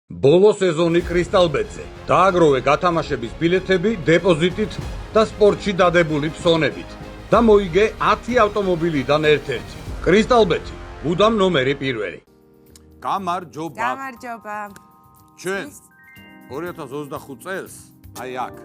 ბოლო სეზონი კრისტალბეტზე. დააგროვე გათამაშების ბილეთები დეპოზიტით და სპორტში დადებული ფსონებით და მოიგე 10 ავტომობილიდან ერთ-ერთი. კრისტალბეტი, მუდამ ნომერი პირველი. გამარჯობა. გამარჯობა. ჩვენ 2025 წელს აი აქ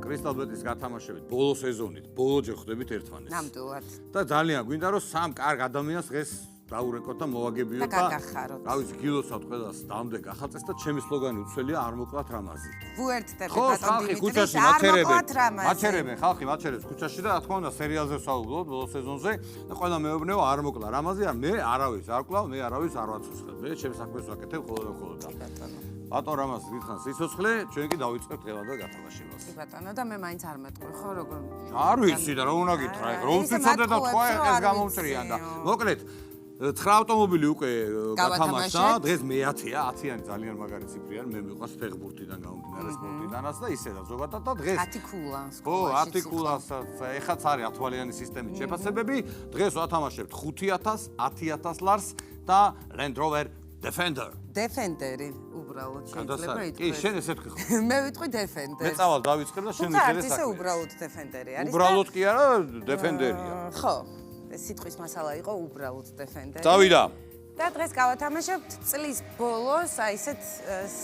კრისტალბეტის გათამაშებით ბოლო სეზონით ბოლოჯერ ხვდებით ერთმანეთს. ნამდვილად. და ძალიან გვინდა რომ სამ კარგ ადამიანს დღეს დაურეკოთ და მოვაგებიოთ და გაგახაროთ. რა ვიცი, გილოცავთ ყველას დამდე გახალწეს და ჩემი სლოგანი უცველია არ მოკლათ რამაზი. ვუერთდები ხო, ბატონ ხალხი დიმიტრის ქუჩაში არ მოკლათ რამაზი. მაჩერებენ, ხალხი მაჩერებს ქუჩაში და რა თქმა უნდა სერიალზე ვსაუბრობთ ბოლო სეზონზე და ყველა მეუბნეო არ მოკლა რამაზი, მე არავის არ კლავ, მე არავის არ ვაცოცხლებ. მე ჩემს საქმეს ვაკეთებ ხოლმე და ხოლმე. ბატონ რამაზი გითხან სიცოცხლე, ჩვენ კი დავიწყებთ დღევანდელ გათამაშებას. კი ბატონო და მე მაინც არ მეტყვი ხო როგორ. არ ვიცი და რა უნდა გითხრა, რო უციცოდე და თქვა ეს გამომწრიან და მოკლედ 9 ავტომობილი უკვე გათამაშდა, დღეს მე 10-ია, 10-იანი ძალიან მაგარი ციფრია, მე მიყვარს ფეხბურთიდან გამომდინარე სპორტიდანაც და ისედაც ზოგადად და დღეს 10 ქულა სკოლაში. ხო, 10 ქულას ეხაც არის 10 თვალიანი სისტემით შეფასებები, დღეს ვათამაშებთ 5000, 10000 ლარს და Land Rover Defender. Defender-ი უბრალოდ შეიძლება ითქვას. კი, შენ ესე თქვი ხო? მე ვიტყვი Defender. მე წავალ დავიწყებ და შენ თუმცა მიხელე არც ისე საქმე. უბრალოდ Defender-ი არის. უბრალოდ კი არა, Defender-ია. ხო. ეს სიტყვის მასალა იყო უბრალოდ Defender-ი. წავიდა. და დღეს გავათამაშებთ წლის ბოლოს, აი ესეთ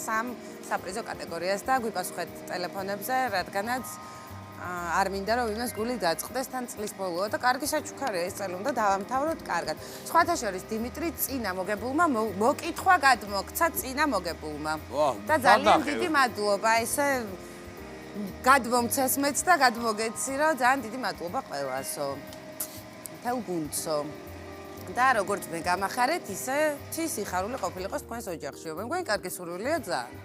სამ საპრიზო კატეგორიას და გვიპასუხეთ ტელეფონებზე, რადგანაც არ მინდა რომ იმას გული დაწყდეს თან წლის ბოლოა და კარგი საჩუქარია ეს წელი უნდა დავამთავროთ კარგად. სხვათა შორის დიმიტრი წინა მოგებულმა მოკითხვა გადმოგცა წინა მოგებულმა. და ძალიან დიდი მადლობა ესე გადმომცეს მეც და გადმოგეცი რომ ძალიან დიდი მადლობა ყველასო. თელ გუნდსო. და როგორც მე გამახარეთ, ისე სიხარული ყოფილიყოს თქვენს ოჯახში. მე მგონი კარგი სურვილია ძალიან.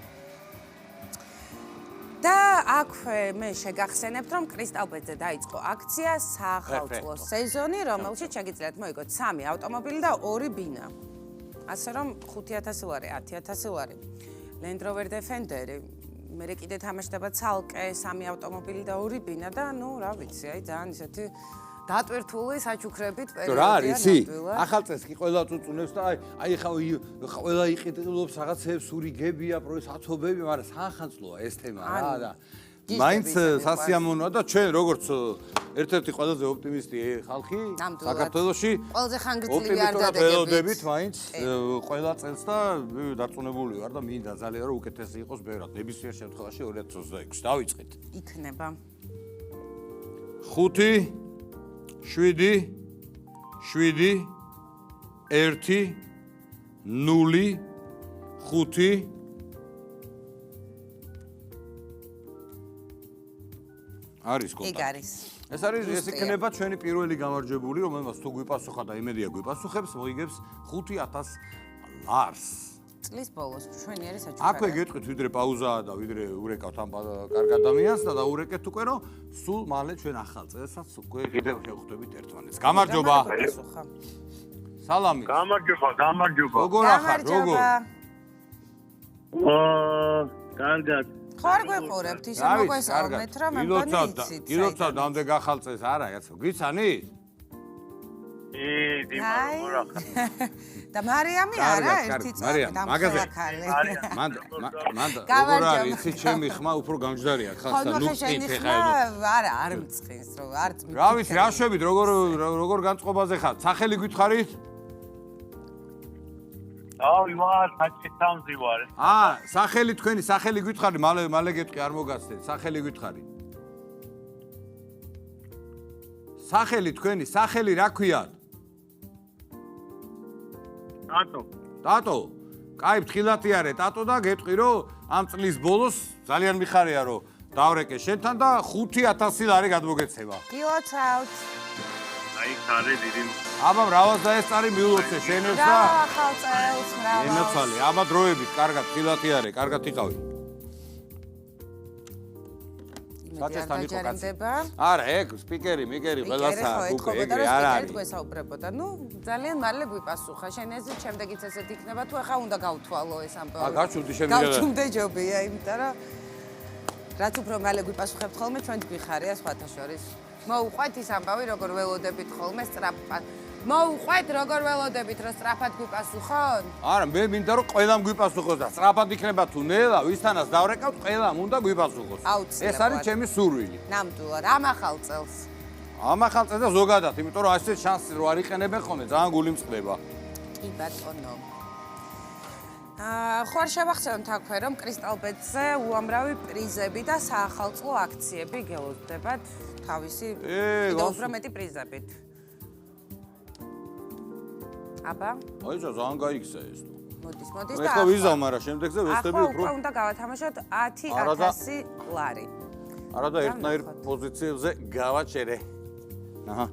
და აქვე მე შეგახსენებთ, რომ კრისტალბეტზე დაიწყო აქცია საახალწლო სეზონი, რომელშიც შეგიძლიათ მოიგოთ 3 ავტომობილი და 2 ბინა. ასე რომ 5000 ლარი, 10000 ლარი. Land Rover Defender-ი, მე კიდე თამაშდება ცალკე 3 ავტომობილი და 2 ბინა და ნუ რა ვიცი, აი ძალიან ისეთი დატვირთული საჩუქრებით პერიოდია. რა არის ისი? ახალწელს კი ყველა წუწუნებს და აი ხა ყველა იყიდლობს რაღაცებს, ურიგებია, პროესათობები, მაგრამ საახალწლოა ეს თემა რა და მაინც სასიამოვნოა და ჩვენ როგორც ერთ-ერთი ყველაზე ოპტიმისტი ხალხი საქართველოში ყველაზე ხანგრძლივი არ დადებით მაინც ყველა წელს და დარწმუნებული ვარ და მინდა ძალიან რომ უკეთესი იყოს ბევრად ნებისმიერ შემთხვევაში 2026 დავიწყეთ. იქნება 5 7 7 1 0 5 არის კონტაქტი. ეგ არის. ეს არის ეს იქნება ჩვენი პირველი გამარჯვებული, რომელმაც თუ გვიპასუხა და იმედია გვიპასუხებს, მოიგებს 5000 ლარს. წლის ბოლოს ჩვენი არის საჩუქარი. აქვე გეტყვით ვიდრე პაუზაა და ვიდრე ურეკავთ ამ კარგ ადამიანს და დაურეკეთ უკვე რომ სულ მალე ჩვენ ახალ წელსაც უკვე კიდევ შევხვდებით ერთმანეთს. გამარჯობა. სალამი. გამარჯობა. როგორ ახარ? როგორ? კარგად. ხო არ გვეყურებთ ისე მოგვესალმეთ რომ მე მგონი იცით. გილოცავ დამდე გახალწეს არა, კაცო. გიცანი? და მარიამი არა ერთი წელი დამხელაქალი. მანდა როგორ არის იცი ჩემი ხმა უფრო გამჯდარია ხალხს და ნუ წინთი ხა არა არ მწყინს რომ არც მიწი. რა ვიცი რა შვებით როგორ განწყობაზე ხარ სახელი გითხარით? ავი ვარ საჭეთამზი ვარ. სახელი თქვენი სახელი გითხარი მალე გეტყვი არ მოგაცდეთ სახელი გითხარი. სახელი თქვენი სახელი რა ქვიათ? ტატო. კაი, ფრთხილათი არე ტატო და გეტყვი რომ ამ წლის ბოლოს ძალიან მიხარია რომ დავრეკე შენთან და 5000 ლარი გადმოგეცემა. გილოცავთ. აი ხარე დიდი. აბა მრავალს და ეს წარი მიულოცე შენებს და ახალ წელს მრავალს. ენაცვალე, აბა დროებით, კარგად, ფრთხილათი არე, კარგად იყავი. საჭესთან იყო კაცი. არა, ეგ სპიკერი, მიგერი, ყველასა უკვე ეგრე არ არის. გვესაუბრებოდა. ნუ ძალიან მალე გვიპასუხა. შენ ესე შემდეგიც ესეთ იქნება თუ ახლა უნდა გავთვალო ეს ამბავი. გაჩუმდი შემიძლია. გავჩუმდე ჯობია, იმიტომ რომ რაც უფრო მალე გვიპასუხებთ ხოლმე, ჩვენ გვიხარია სხვათა შორის. მოუყვეთ ის ამბავი, როგორ ველოდებით ხოლმე სწრაფად მოუყვეთ როგორ ველოდებით რომ სწრაფად გვიპასუხონ? არა, მე მინდა რომ ყველამ გვიპასუხოს და სწრაფად იქნება თუ ნელა, ვისთანაც დავრეკავთ, ყველამ უნდა გვიპასუხოს. ეს არის ჩემი სურვილი. ნამდვილად, ამ ახალ წელს. ამ ახალ წელს და ზოგადად, იმიტომ რომ ასეთ შანსს რო არ იყენებენ ხოლმე, ძალიან გული მწყდება. კი ბატონო. ხო არ შევახსენოთ აქვე რომ კრისტალბეტზე უამრავი პრიზები და საახალწლო აქციები გელოდებათ თავისი კიდევ უფრო მეტი პრიზებით. აბა? აი ძალიან გაიქცა ეს. მოდის და ახლა ვიზავ, მაგრამ შემდეგზე ვესწრები უფრო. ახლა უნდა გავათამაშოთ 10,000 ლარი. არა და ერთნაირ პოზიციებზე გავაჩერე. აჰა.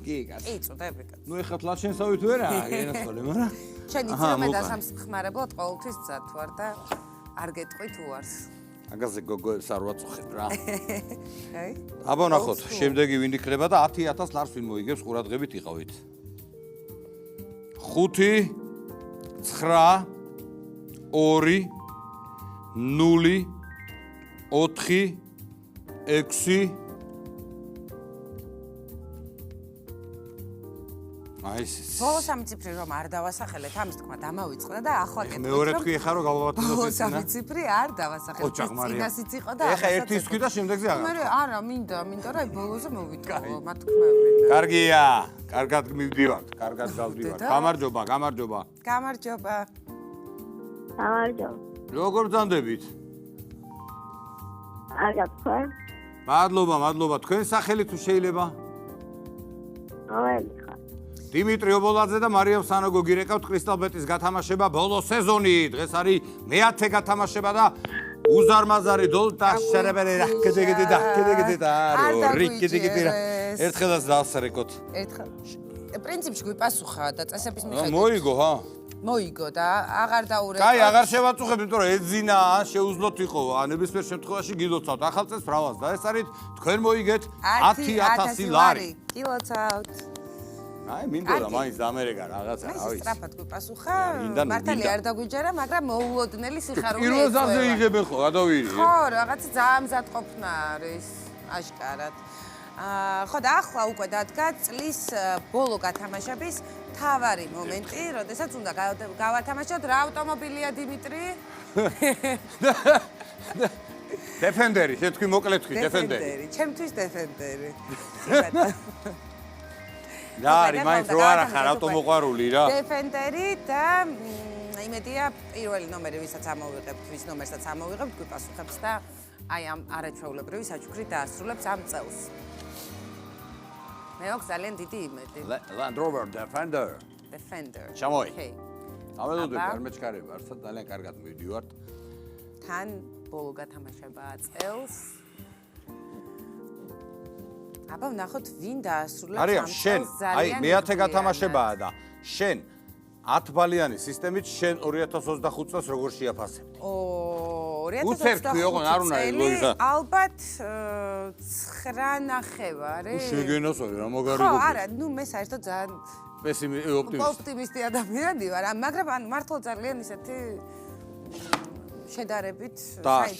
კი, კაცი. კი, წოდები კაცი. ნუ ეხლა ლაშენსავით ვერა, ენასწოლე, მაგრამ შენ იცი რომ მე დასამხმარებლად ყოველთვის მზად ვარ და არ გეტყვი თუ არს. აგაზე გოგოებს არ ვაწუხებ რა. აი. აბა ნახოთ, შემდეგი ვინ იქნება და 10,000 ლარს ვინ მოიგებს ყურადღებით იყავით. 5 9 2 0 4 6 აი ეს ბოლო სამი ციფრი რომ არ დავასახელეთ, ამის თქმა დამავიწყდა და ახლა კეთილ. მეორე თქვი ხარ რომ გავავატოთ ბოლო სამი ციფრი არ დავასახელეთ. ოჯახ მარია. წინასიც იყო და ეხა ერთის თქვი და შემდეგზე აღარ. მე არა, მინდა რა ბოლოზე მოვიტყო, მათქმევინა. კარგია, კარგად მივდივართ, კარგად გავდივართ. გამარჯობა, გამარჯობა. გამარჯობა. გამარჯობა. როგორ ბრძანდებით? არა თქვა. მადლობა, მადლობა. თქვენ სახელი თუ შეიძლება? რომელი ხარ? დიმიტრი ობოლაძე და მარიამ სანოგო გირეკავთ კრისტალბეტის გათამაშება ბოლო სეზონი. დღეს არის მე-10 გათამაშება და უზარმაზარი დოლტა შერებელი რა კიდე და ერთხელაც დავსრეკოთ. ერთხელ. პრინციპში გვიპასუხა და წესების მიხედვით. მოიგო, ჰა? მოიგო და აღარ დაურეკავ. კაი, აღარ შევაწუხებ, იმიტომ რომ ეძინა, ან შეუძლოთ ვიყო, ან ნებისმიერ შემთხვევაში გილოცავთ ახალ წელს ბრალას და ეს არის თქვენ მოიგეთ 10,000 ლარი. გილოცავთ. აი, მინდოდა მაინც დამერეგა რაღაცა, რა ვიცი. ეს სწრაფად გვიპასუხა. მართალი არ დაგვიჯერა, მაგრამ მოულოდნელი სიხარული. პირველ ზამზე იღებენ ხო, გადავირი. ხო, რაღაცა ძალიან მზადყოფნა არის, აშკარად. ხო და ახლა უკვე დადგა წლის ბოლო გათამაშების თავარი მომენტი, როდესაც უნდა გავათამაშოთ რა ავტომობილია დიმიტრი? დეფენდერი, შეთქვი მოკლედ თქვი, დეფენდერი. ჩემთვის დეფენდერი. და არის მაინც რო არა ხარ ავტომოყვარული რა. დეფენდერი და იმედია პირველი ნომერი ვისაც ამოვიღებთ, ვის ნომერსაც ამოვიღებთ, გვიპასუხებს და აი ამ არაჩვეულებრივი საჩუქრით დაასრულებს ამ წელს. მე აქვს ძალიან დიდი იმედი. Land Rover Defender. ჩამოი. ოკეი. აველოდები არ მეჩქარება, არცად ძალიან კარგად მივდივართ. თან ბოლო გათამაშებაა წელს. აბა ვნახოთ ვინ დაასრულებს ამ არიან შენ, აი მე-10 გათამაშებაა და შენ 10 ბალიანი სისტემით შენ 2025 წელს როგორ შეაფასებდი? 2025 ალბათ 9.5 შეგენასწორი რა მაგარი ხო, არა, ნუ მე საერთოდ ძალიან ოპტიმისტი. ოპტიმისტი ადამიანი ვარ, მაგრამ ან მართლა ძალიან ისეთი შედარებით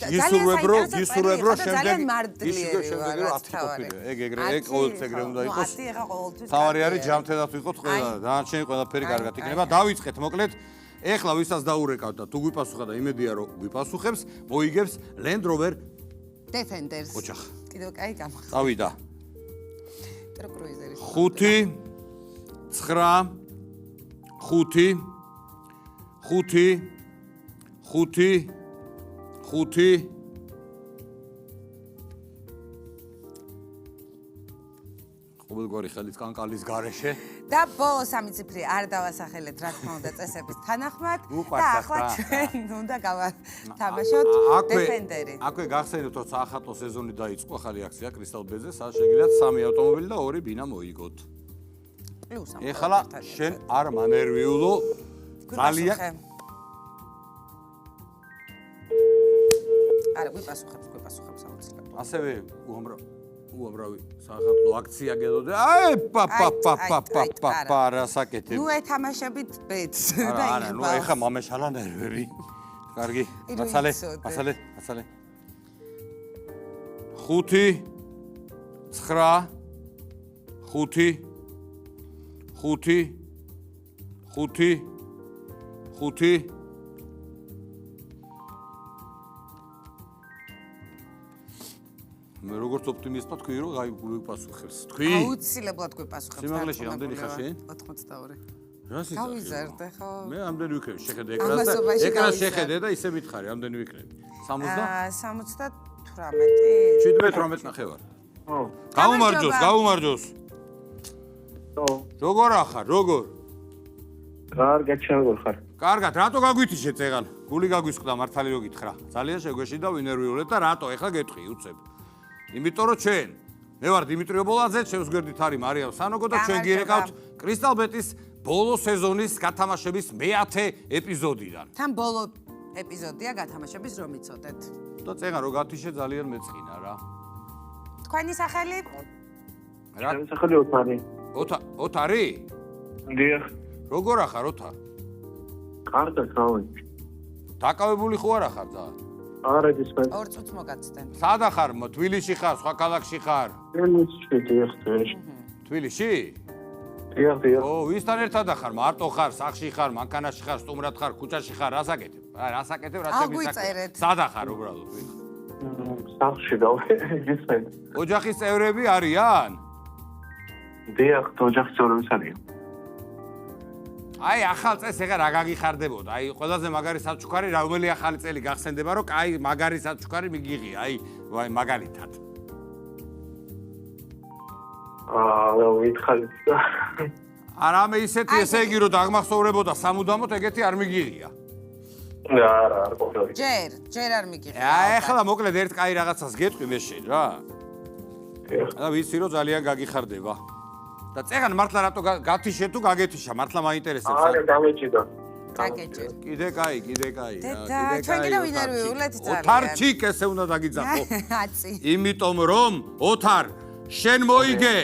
გისურვებრო შემდეგ ძალიან მარდლიერი ვარ, რაც თავი. ეგ ყოველთვის ეგრე უნდა იყოს. 10 ეხა ყოველთვის. თავარი არის ჯამთედად ვიყოთ ყველა და დანარჩენი ყველაფერი კარგად იქნება. დავიწყეთ მოკლედ. ეხლა ვისაც დაურეკავთ და თუ გვიპასუხა და იმედია რომ გვიპასუხებს, მოიგებს Land Rover Defenders. ოჯახ. კიდევ კაი გამო. წავიდა. ტროკრუიზერი. 5 9 5 5 5 5 ყოველგვარი ხელის კანკალის გარეშე და ბოლო სამი ციფრი არ დავასახელეთ, რა თქმა უნდა, წესების თანახმად და ახლა ჩვენ უნდა გავათამაშოთ Defender-ი. აკვე გახსენებთ, რომ საახალწლო სეზონი დაიწყო, ახალი აქცია კრისტალბეტზე, სადაც შეგიძლიათ 3 ავტომობილი და 2 ბინა მოიგოთ. პლუს ამ. ეხლა შენ არ მანერვიულო ძალიან არა, გვიპასუხებს აუცილებლად. ასევე უამრავი საახალწლო აქცია გელოდე. აი პა რასაკეთებ. ნუ ეთამაშებით ბედს და არა, ნუ ეხა მომეშალა ნერვები. კარგი, მაცალე. 5 9 5 მე როგორც ოპტიმისტად თქვი რომ გაიგულპასუხებს. თქვი? აუცილებლად გვიპასუხებს. სიმაღლეში რამდენი ხარში? 82. რას იცი? გავიზარდე ხო? მე ამდენი ვიქნები, შეხედე ამასობაში ეკრანს გავიზარდე. შეხედე და ისე მითხარი, ამდენი ვიქნები. 60? 78. 17-18 ნახევარ. ო გაუმარჯოს. როგორ ახარ, როგორ? კარგად შევგორ ხარ. კარგად, რატო გაგვითიშე წეგან? გული გაგვისყდა მართალი რო გითხრა. ძალიან შეგვეშიდა ვინერვიულეთ და რატო? ეხლა გეტყვი, უცებ. იმიტომ რომ ჩვენ მე ვარ დიმიტრი ობოლაძე, ჩემს გვერდით არის მარიამ სანოგო და ჩვენ გირეკავთ კრისტალბეტის ბოლო სეზონის გათამაშების მე-10 ეპიზოდიდან. თან ბოლო ეპიზოდია გათამაშების რომ იცოდეთ. და წეგან რო გათიშე ძალიან მეწყინა რა. თქვენი სახელი? რა? ჩემი სახელი ოთარი. ოთარი? დიახ. როგორ ახარ ოთარ? კარგად ხავენ. დაკავებული ხო არ ახარ ძალიან? არა ისმენ. 2 წუთს მოგაცდენ. სად ახარ? თბილისში ხარ, სხვა ქალაქში ხარ? თბილისში? დიახ. ო, ვისთან ერთად ახარ? მარტო ხარ, სახლში ხარ, მანქანაში ხარ, სტუმრად ხარ, ქუჩაში ხარ, რას აკეთებ? რას აკეთებ, რა აგვიწერეთ. სად ახარ უბრალოდ? სახლში ისმენ. ოჯახის წევრები არიან? დიახ, ოჯახის წევრები არიან. აი, ახალ წელს ეხა რა გაგიხარდებოდა? აი, ყველაზე მაგარი საჩუქარი, რომელი ახალი წელი გახსენდება, რომ აი, მაგარი საჩუქარი მიგიღია, აი, მაგალითად. ვითხარით. არა, მე ისეთი, ესე იგი, რომ დაგმახსოვრებოდა სამუდამოდ, ეგეთი არ მიგიღია. არა, ყოფილი. ჯერ არ მიგიღია. ახლა მოკლედ ერთ კაი რაღაცას გეტყვი მე შენ რა. და ვიცი რომ ძალიან გაგიხარდება. და წეგან მართლა რატო გათიშე თუ გაგეთიშა, მართლა მაინტერესებს. არა, დამეჭიდა. გაგეჭირ. კიდე კაი. და ჩვენ კიდე ვინერვიულეთ ძალიან. ოთარჩიკ ესე უნდა დაგიძახო. აცი. იმიტომ რომ ოთარ შენ მოიგე,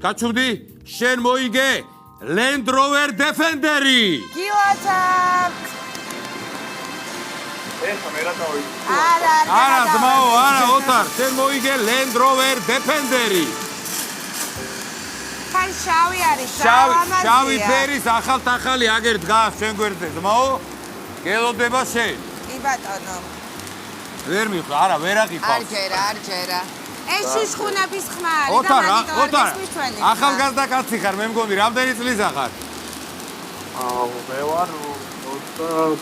გაჩვდი, შენ მოიგე Land Rover Defender-ი. გილოცავთ. ეხა მე რა დავი. არა, ძმაო, არა, ოთარ, შენ მოიგე Land Rover Defender-ი. ხან შავი არის, შავი ფერის ახალ-ახალი აგერ დგას ჩვენ გვერდზე, ძმაო. გელოდება შენ. კი ბატონო. ვერ მიხვდა, არა, ვერ აღიქვავს. არ ჯერა. ეს შიშხუნების ხმა არის და ოთარ, მაგიტოარ ჩვენი. ახალგაზრდა კაცი ხარ, მე მგონი, რამდენი წლის ახარ? მე ვარ 25.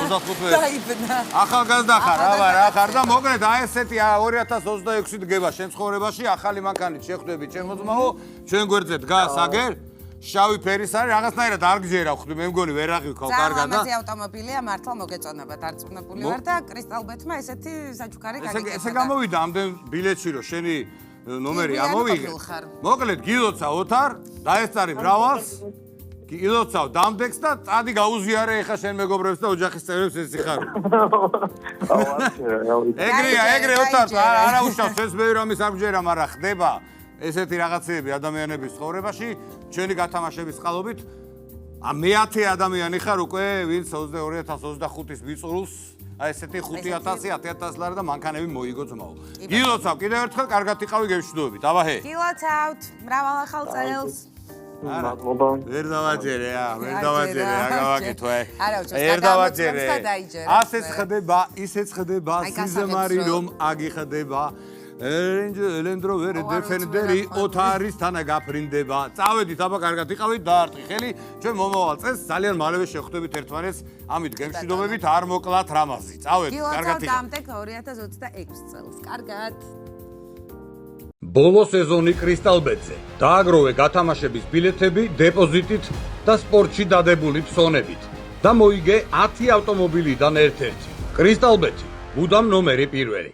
25. დაიბნა. ახალგაზრდა ხარ, რა ხარ და მოგნეთ აი ესეთი 2026-ით გება შენ ცხოვრებაში ახალი მანქანით შეხვდები ჩემოძმაო, ჩვენ გვერდზე დგას აგერ, შავი ფერის არის, რაღაცნაირად არ გჯერა ხვდი, მე მგონი ვერ აღიქავ კარგად და ამაზე ავტომობილია, მართლა მოგეწონება, დარწმუნებული ვარ და კრისტალბეტმა ესეთი საჩუქარი გაგიკეთა. ესე გამოვიდა ამდენ ბილეთში რომ შენი ნომერი ამოვიღე. მოკლედ გილოცა ოთარ, დაესწარი მრავალს. გილოცავ დამდეგს და წადი გაუზიარე ეხა შენ მეგობრებს და ოჯახის წევრებს ეს იხარო. ეგრე ოთარ, არა უშავს ეს მე რამის არ გჯერა, მაგრამ ხდება ესეთი რაღაცეები ადამიანების ცხოვრებაში, ჩვენი გათამაშების წყალობით. მე-10 ადამიანი ხარ უკვე, ვინც 2025-ის ვიწრულს, აი ესეთი 5,000, 10,000 ლარი და მანქანები მოიგო ძმაო. გილოცავ კიდევ ერთხელ, კარგად იყავი გევშვიდობებით. აბაჰე. გილოცავთ, მრავალ ახალ წელს. მადლობა. ვერ დავაჯერე, გავაკეთო. არა, უჩვენე. ვერ დავაჯერე. ასეც ხდება, ისეც ხდება, სიზმარი რომ აგიხდება. Land Rover Defender-ი ოთარის თანა გაფრინდება. წავედით, აბა კარგად იყავით, დაარტყი ხელი. ჩვენ მომავალ წელს ძალიან მალევე შევხვდებით ერთმანეთს. ამით გემშვიდობებით, არ მოკლათ რამაზი. წავედით, კარგად იყავით. დამტეკ 2026 წელს. კარგად. ბოლო სეზონი კრისტალბეტზე. დააგროვე გათამაშების ბილეთები დეპოზიტით და სპორტში დადებული ფსონებით და მოიგე 10 ავტომობილიდან ერთ-ერთი. კრისტალბეტი, უდამ ნომერი 1.